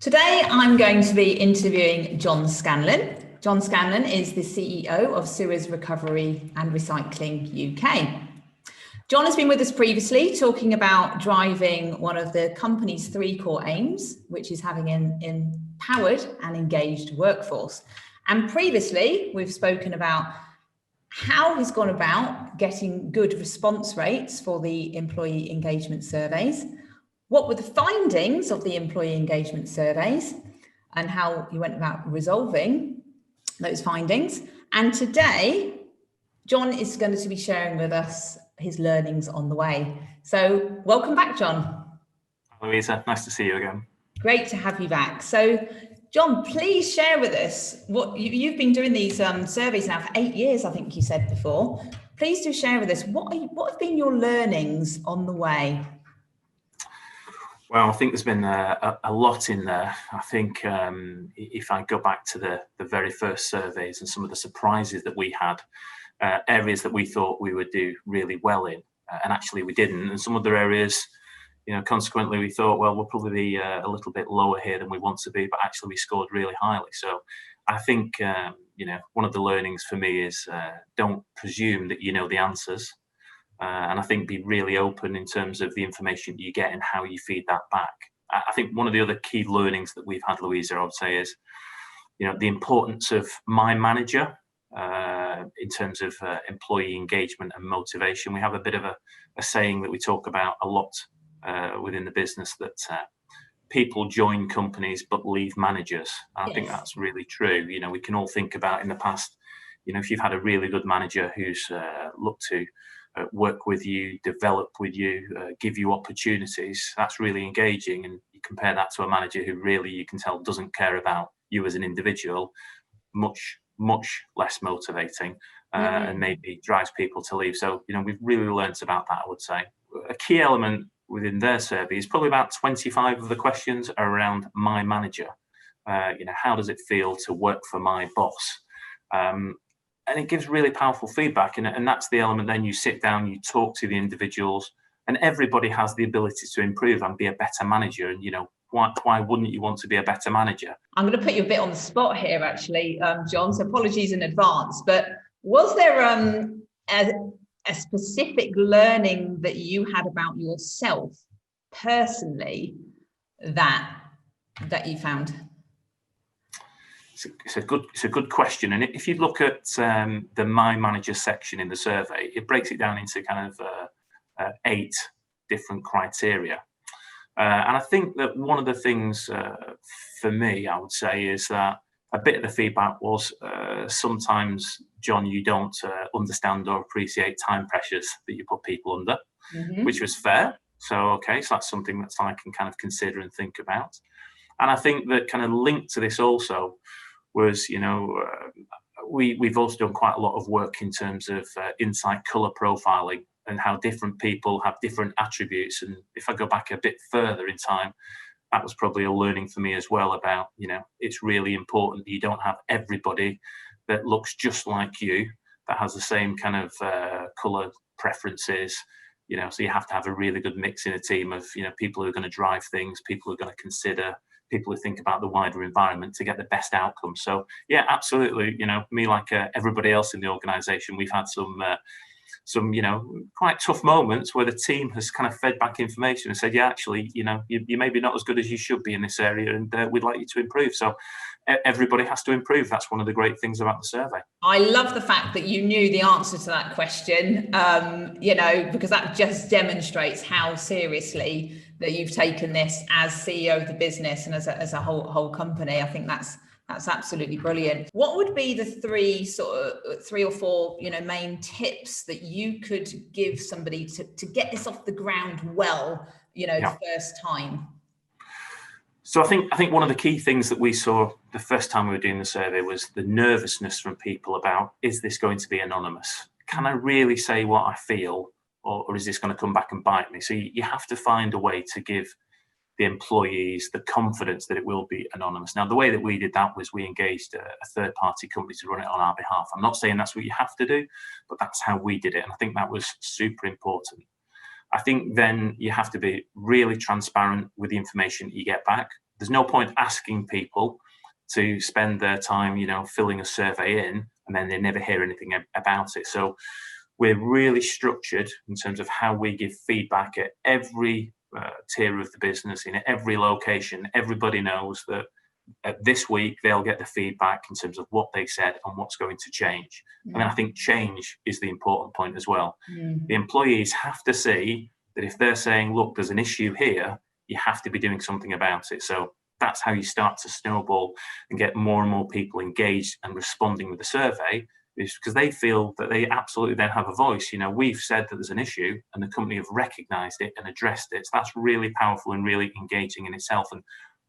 Today, I'm going to be interviewing John Scanlon. John Scanlon is the CEO of Suez Recovery and Recycling UK. John has been with us previously talking about driving one of the company's three core aims, which is having an empowered and engaged workforce. And previously, we've spoken about how he's gone about getting good response rates for the employee engagement surveys. What were the findings of the employee engagement surveys and how you went about resolving those findings? And today, John is going to be sharing with us his learnings on the way. So welcome back, John. Louisa, nice to see you again. Great to have you back. So John, please share with us what you've been doing these surveys now for 8 years, I think you said before. Please do share with us what have been your learnings on the way? Well, I think there's been a lot in there. I think if I go back to the very first surveys and some of the surprises that we had, areas that we thought we would do really well in, and actually we didn't. And some other areas, consequently we thought, well, we'll probably be a little bit lower here than we want to be, but actually we scored really highly. So I think, one of the learnings for me is don't presume that you know the answers. And I think be really open in terms of the information you get and how you feed that back. I think one of the other key learnings that we've had, Louisa, I would say is, the importance of my manager in terms of employee engagement and motivation. We have a bit of a saying that we talk about a lot within the business that people join companies but leave managers. And I think that's really true. We can all think about in the past, if you've had a really good manager who's looked to work with you, develop with you, give you opportunities, that's really engaging. And you compare that to a manager who really, you can tell, doesn't care about you as an individual, much less motivating, and maybe drives people to leave. So, we've really learnt about that, I would say. A key element within their survey is probably about 25 of the questions are around my manager. How does it feel to work for my boss? And it gives really powerful feedback. And that's the element. Then you sit down, you talk to the individuals, and everybody has the ability to improve and be a better manager. And, why wouldn't you want to be a better manager? I'm going to put you a bit on the spot here, actually, John, so apologies in advance. But was there a specific learning that you had about yourself personally that you found? It's a good question, and if you look at the My Manager section in the survey, it breaks it down into kind of 8 different criteria. And I think that one of the things for me, I would say, is that a bit of the feedback was sometimes, John, you don't understand or appreciate time pressures that you put people under, which was fair. So that's something that I can kind of consider and think about. And I think that kind of linked to this also was, we've also done quite a lot of work in terms of insight color profiling and how different people have different attributes. And if I go back a bit further in time, that was probably a learning for me as well about, it's really important that you don't have everybody that looks just like you, that has the same kind of color preferences. So you have to have a really good mix in a team of, people who are going to drive things, people who are going to consider, people who think about the wider environment to get the best outcome. So yeah, absolutely. Me, like everybody else in the organization, we've had some quite tough moments where the team has kind of fed back information and said, yeah, actually, you're maybe not as good as you should be in this area, and we'd like you to improve. So everybody has to improve. That's one of the great things about the survey. I love the fact that you knew the answer to that question, because that just demonstrates how seriously that you've taken this as CEO of the business and as a whole company. I think that's absolutely brilliant. What would be the 3 or 4, main tips that you could give somebody to get this off the ground well, the first time? So I think one of the key things that we saw the first time we were doing the survey was the nervousness from people about, is this going to be anonymous? Can I really say what I feel, or is this going to come back and bite me? So you have to find a way to give the employees the confidence that it will be anonymous. Now, the way that we did that was we engaged a third-party company to run it on our behalf. I'm not saying that's what you have to do, but that's how we did it. And I think that was super important. I think then you have to be really transparent with the information that you get back, there's no point asking people to spend their time, filling a survey in, and then they never hear anything about it. So we're really structured in terms of how we give feedback at every tier of the business, in every location. Everybody knows that this week they'll get the feedback in terms of what they said and what's going to change. And I think change is the important point as well. The employees have to see that if they're saying, look, there's an issue here, you have to be doing something about it. So that's how you start to snowball and get more and more people engaged and responding with the survey, is because they feel that they absolutely then have a voice. We've said that there's an issue and the company have recognized it and addressed it. So that's really powerful and really engaging in itself. And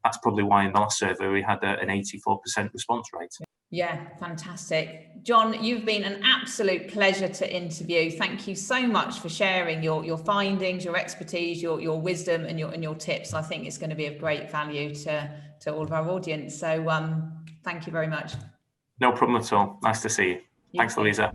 that's probably why in the last survey we had an 84% response rate. Yeah, fantastic. John, you've been an absolute pleasure to interview. Thank you so much for sharing your findings, your expertise, your wisdom and your tips. I think it's going to be of great value to all of our audience. So thank you very much. No problem at all. Nice to see you. Thanks, Louisa.